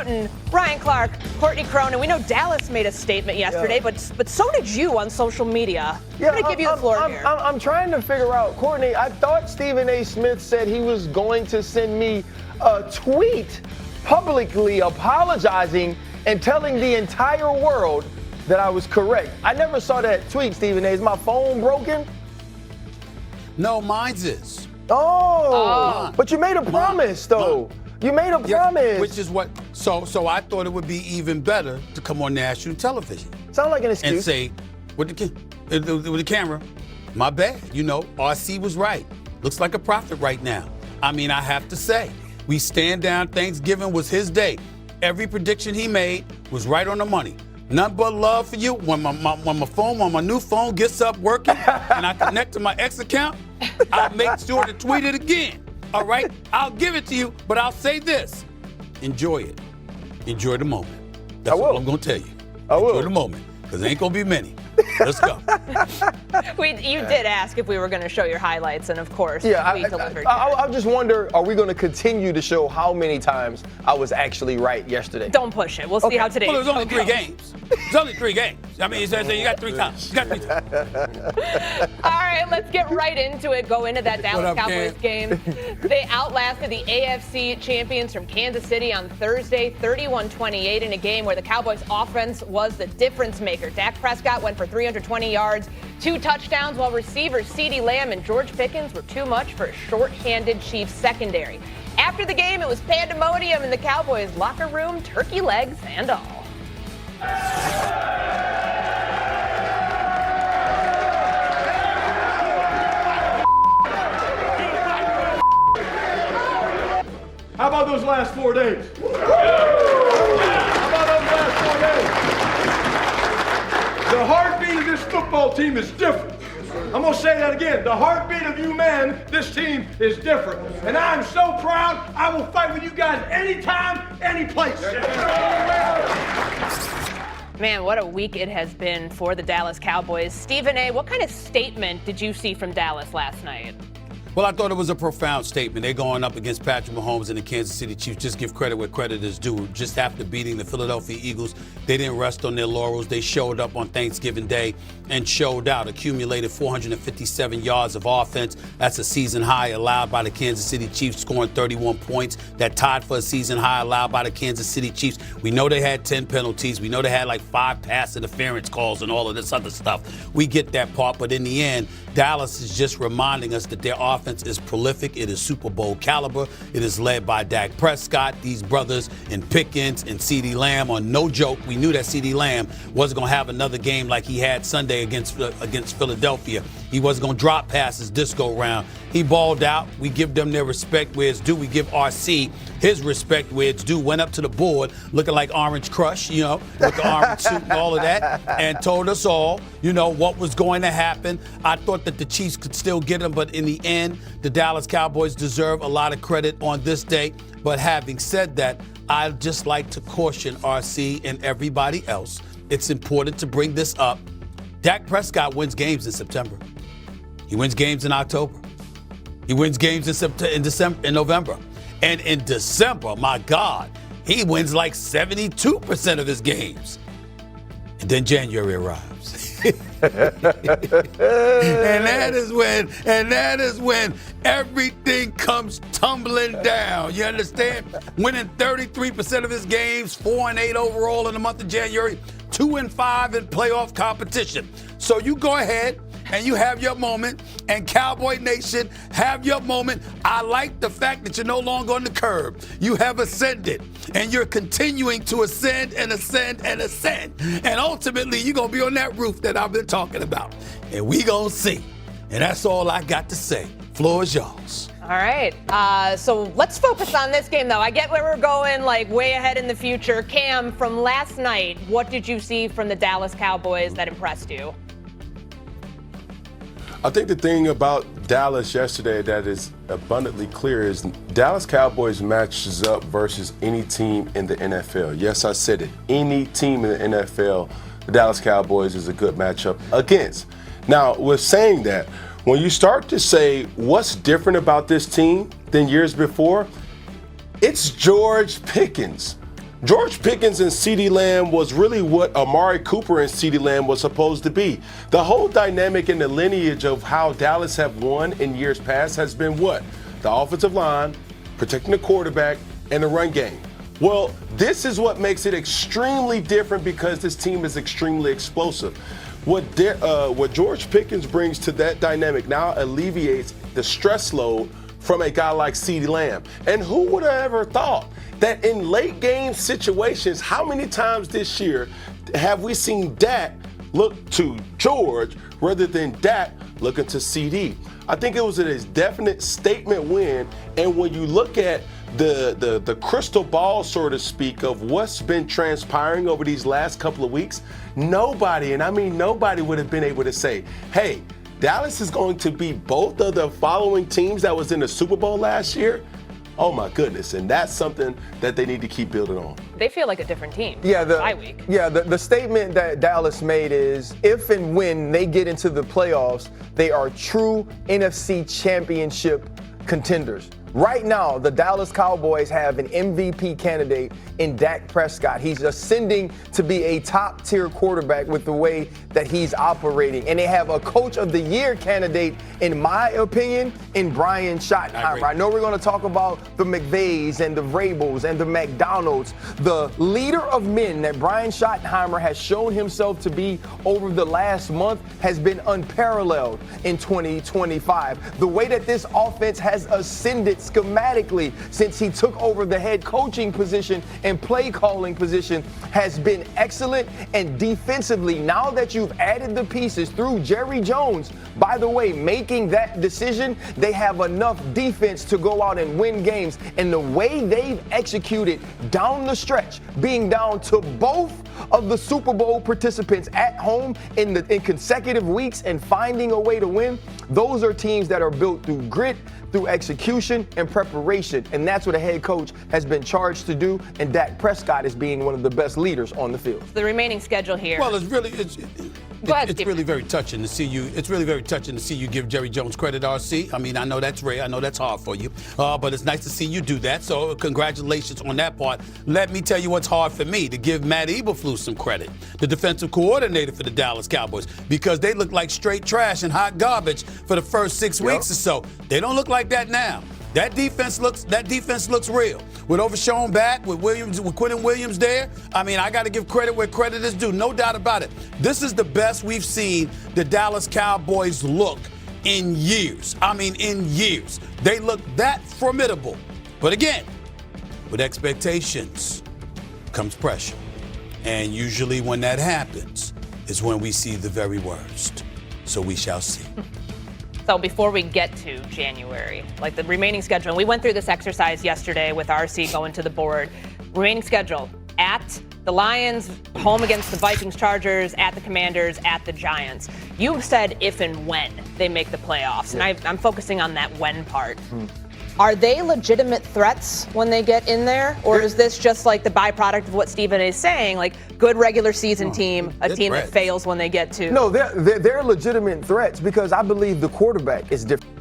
Wooten, Ryan Clark, Courtney Cronin. We know Dallas made a statement yesterday, but so did you on social media. I'm going to give you the floor here. I'm trying to figure out, Courtney, I thought Stephen A. Smith said he was going to send me a tweet publicly apologizing and telling the entire world that I was correct. I never saw that tweet, Stephen A. Is my phone broken? No, mine's is. Oh. But you made a promise, though. You made a promise. Which is what, so I thought it would be even better to come on national television. Sound like an excuse. And say, with the camera, my bad. You know, RC was right. Looks like a prophet right now. I mean, I have to say, we stand down. Thanksgiving was his day. Every prediction he made was right on the money. None but love for you. When my new phone gets up working and I connect to my X account, I'll make sure to tweet it again. All right? I'll give it to you, but I'll say this. Enjoy it. Enjoy the moment. That's what I'm going to tell you. I will. Enjoy the moment, because there ain't going to be many. Let's go. You did ask if we were going to show your highlights, and of course, we delivered. I just wonder, are we going to continue to show how many times I was actually right yesterday? Don't push it. We'll see how today goes. Well, there's only 3 games. There's only 3 games. I mean, you got 3 times. All right, let's get right into it. Go into that Dallas Cowboys game. They outlasted the AFC champions from Kansas City on Thursday, 31-28, in a game where the Cowboys' offense was the difference maker. Dak Prescott went for 320 yards, 2 touchdowns, while receivers CeeDee Lamb and George Pickens were too much for a short-handed Chiefs secondary. After the game, it was pandemonium in the Cowboys' locker room, turkey legs and all. How about those last 4 days? The heartbeat of this football team is different. I'm going to say that again. The heartbeat of you men, this team is different. And I am so proud. I will fight with you guys anytime, any place. Man, what a week it has been for the Dallas Cowboys. Stephen A., what kind of statement did you see from Dallas last night? Well, I thought it was a profound statement. They're going up against Patrick Mahomes and the Kansas City Chiefs. Just give credit where credit is due. Just after beating the Philadelphia Eagles, they didn't rest on their laurels. They showed up on Thanksgiving Day and showed out. Accumulated 457 yards of offense. That's a season high allowed by the Kansas City Chiefs, scoring 31 points. That tied for a season high allowed by the Kansas City Chiefs. We know they had 10 penalties. We know they had like 5 pass interference calls and all of this other stuff. We get that part, but in the end, Dallas is just reminding us that their offense is prolific. It is Super Bowl caliber. It is led by Dak Prescott. These brothers in Pickens and CeeDee Lamb are no joke. We knew that CeeDee Lamb wasn't going to have another game like he had Sunday against Philadelphia. He wasn't going to drop passes this go round. He balled out. We give them their respect where it's due. We give RC his respect where it's due. Went up to the board looking like Orange Crush, you know, with the orange suit and all of that, and told us all, you know, what was going to happen. I thought that the Chiefs could still get them, but in the end, the Dallas Cowboys deserve a lot of credit on this day. But having said that, I'd just like to caution RC and everybody else. It's important to bring this up. Dak Prescott wins games in September. He wins games in October. He wins games in November. And in December, my God, he wins like 72% of his games. And then January arrives. and that is when everything comes tumbling down. You understand? Winning 33% of his games, 4-8 overall in the month of January, 2-5 in playoff competition. So you go ahead and you have your moment, and Cowboy Nation, have your moment. I like the fact that you're no longer on the curb. You have ascended, and you're continuing to ascend and ascend and ascend. And ultimately, you're going to be on that roof that I've been talking about. And we going to see. And that's all I got to say. Floor is yours. All right. So let's focus on this game, though. I get where we're going, like way ahead in the future. Cam, from last night, what did you see from the Dallas Cowboys that impressed you? I think the thing about Dallas yesterday that is abundantly clear is Dallas Cowboys matches up versus any team in the NFL. Yes, I said it. Any team in the NFL, the Dallas Cowboys is a good matchup against. Now, with saying that, when you start to say what's different about this team than years before, it's George Pickens. George Pickens and CeeDee Lamb was really what Amari Cooper and CeeDee Lamb was supposed to be. The whole dynamic and the lineage of how Dallas have won in years past has been what? The offensive line, protecting the quarterback, and the run game. Well, this is what makes it extremely different because this team is extremely explosive. What George Pickens brings to that dynamic now alleviates the stress load from a guy like CeeDee Lamb. And who would have ever thought that in late game situations, how many times this year have we seen Dak look to George rather than Dak looking to CD? I think it was a definite statement win. And when you look at the crystal ball, so to speak, of what's been transpiring over these last couple of weeks, nobody, and I mean nobody, would have been able to say, hey, Dallas is going to be both of the following teams that was in the Super Bowl last year. Oh my goodness, and that's something that they need to keep building on. They feel like a different team. Yeah, bye week. The statement that Dallas made is if and when they get into the playoffs, they are true NFC championship contenders. Right now, the Dallas Cowboys have an MVP candidate in Dak Prescott. He's ascending to be a top-tier quarterback with the way that he's operating. And they have a Coach of the Year candidate, in my opinion, in Brian Schottenheimer. I know we're going to talk about the McVays and the Vrabels and the McDonalds. The leader of men that Brian Schottenheimer has shown himself to be over the last month has been unparalleled in 2025. The way that this offense has ascended schematically since he took over the head coaching position and play calling position has been excellent. And defensively, now that you've added the pieces through Jerry Jones, by the way, making that decision, they have enough defense to go out and win games. And the way they've executed down the stretch, being down to both of the Super Bowl participants at home in consecutive weeks and finding a way to win, those are teams that are built through grit, through execution and preparation. And that's what a head coach has been charged to do. And Dak Prescott is being one of the best leaders on the field. The remaining schedule here. Well, it's really very touching to see you. It's really very touching to see you give Jerry Jones credit, RC. I mean, I know that's rare. I know that's hard for you. But it's nice to see you do that. So congratulations on that part. Let me tell you what's hard for me, to give Matt Eberflus some credit, the defensive coordinator for the Dallas Cowboys, because they look like straight trash and hot garbage for the first 6 weeks or so. They don't look like that now. That defense looks real. With Overshown back, with Quinnen Williams there, I mean, I got to give credit where credit is due, no doubt about it. This is the best we've seen the Dallas Cowboys look in years. I mean, in years. They look that formidable. But again, with expectations comes pressure. And usually when that happens is when we see the very worst. So we shall see. So before we get to January, like the remaining schedule, and we went through this exercise yesterday with RC going to the board. Remaining schedule: at the Lions, home against the Vikings, Chargers, at the Commanders, at the Giants. You said if and when they make the playoffs, and I'm focusing on that when part. Are they legitimate threats when they get in there? Or is this just like the byproduct of what Stephen is saying, like good regular season team, a team that fails when they get to? No, they're legitimate threats because I believe the quarterback is different.